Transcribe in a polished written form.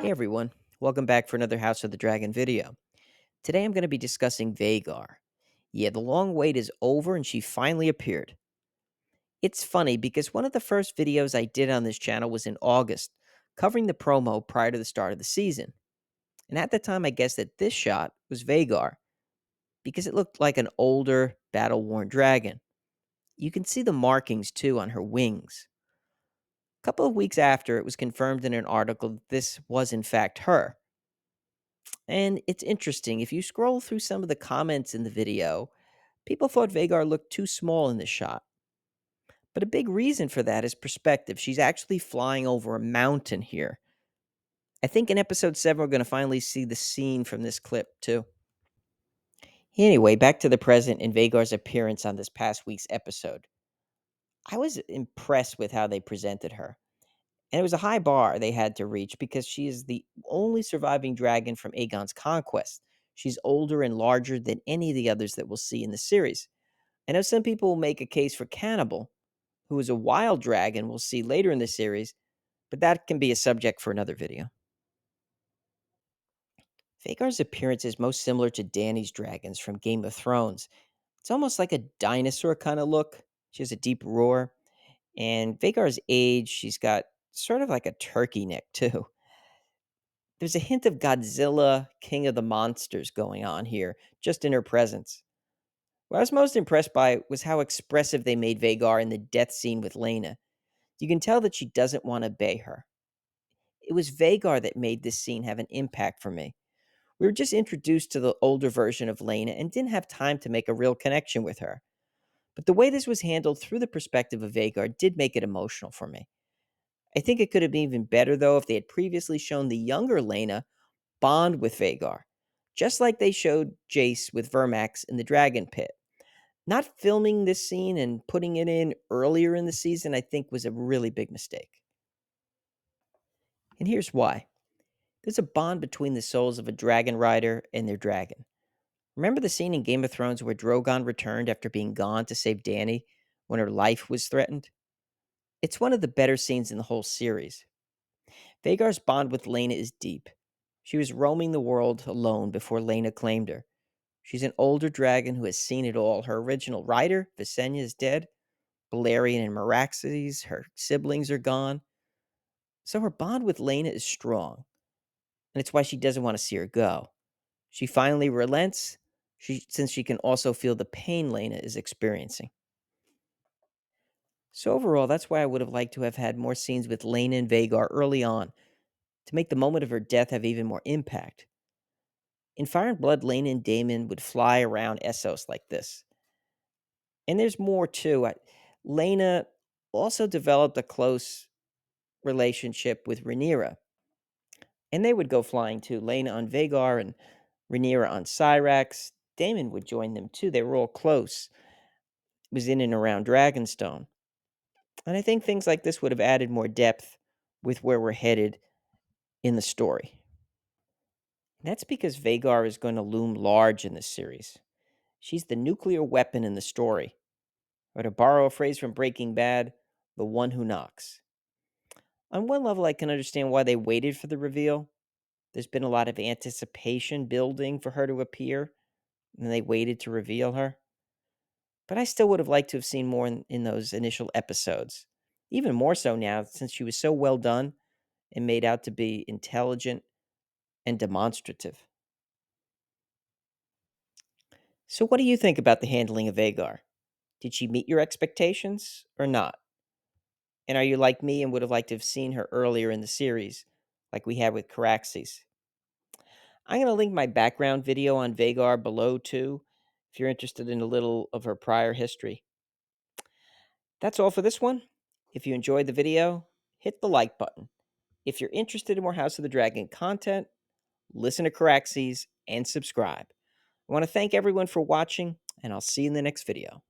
Hey everyone, welcome back for another House of the Dragon video. Today I'm going to be discussing Vhagar. Yeah, the long wait is over and she finally appeared. It's funny because one of the first videos I did on this channel was in August, covering the promo prior to the start of the season. And at the time I guessed that this shot was Vhagar because it looked like an older, battle-worn dragon. You can see the markings too on her wings. A couple of weeks after, it was confirmed in an article that this was in fact her. And it's interesting, if you scroll through some of the comments in the video, people thought Vhagar looked too small in this shot. But a big reason for that is perspective. She's actually flying over a mountain here. I think in episode 7, we're going to finally see the scene from this clip, too. Anyway, back to the present and Vhagar's appearance on this past week's episode. I was impressed with how they presented her. And it was a high bar they had to reach because she is the only surviving dragon from Aegon's conquest. She's older and larger than any of the others that we'll see in the series. I know some people will make a case for Cannibal, who is a wild dragon we'll see later in the series, but that can be a subject for another video. Vhagar's appearance is most similar to Dany's dragons from Game of Thrones. It's almost like a dinosaur kind of look. She has a deep roar. And Vhagar's age, she's got sort of like a turkey neck, too. There's a hint of Godzilla, King of the Monsters going on here, just in her presence. What I was most impressed by was how expressive they made Vhagar in the death scene with Lena. You can tell that she doesn't want to obey her. It was Vhagar that made this scene have an impact for me. We were just introduced to the older version of Lena and didn't have time to make a real connection with her. But the way this was handled through the perspective of Vhagar did make it emotional for me. I think it could have been even better, though, if they had previously shown the younger Lena bond with Vhagar, just like they showed Jace with Vermax in the Dragon Pit. Not filming this scene and putting it in earlier in the season, I think, was a really big mistake. And here's why. There's a bond between the souls of a dragon rider and their dragon. Remember the scene in Game of Thrones where Drogon returned after being gone to save Dany when her life was threatened? It's one of the better scenes in the whole series. Vhagar's bond with Lena is deep. She was roaming the world alone before Lena claimed her. She's an older dragon who has seen it all. Her original rider, Visenya, is dead. Balerion and Meraxes, her siblings, are gone. So her bond with Lena is strong, and it's why she doesn't want to see her go. She finally relents, since she can also feel the pain Lena is experiencing. So overall, that's why I would have liked to have had more scenes with Lena and Vhagar early on, to make the moment of her death have even more impact. In Fire and Blood, Lena and Daemon would fly around Essos like this. And there's more too. Lena also developed a close relationship with Rhaenyra, and they would go flying too. Lena on Vhagar and Rhaenyra on Syrax. Daemon would join them too. They were all close. It was in and around Dragonstone. And I think things like this would have added more depth with where we're headed in the story. And that's because Vhagar is going to loom large in this series. She's the nuclear weapon in the story, or to borrow a phrase from Breaking Bad, the one who knocks. On one level, I can understand why they waited for the reveal. There's been a lot of anticipation building for her to appear, and they waited to reveal her. But I still would have liked to have seen more in those initial episodes. Even more so now, since she was so well done and made out to be intelligent and demonstrative. So, what do you think about the handling of Vhagar? Did she meet your expectations or not? And are you like me and would have liked to have seen her earlier in the series, like we had with Caraxes? I'm going to link my background video on Vhagar below too. if you're interested in a little of her prior history. That's all for this one. If you enjoyed the video, hit the like button. If you're interested in more House of the Dragon content, listen to Caraxes and subscribe. I want to thank everyone for watching, and I'll see you in the next video.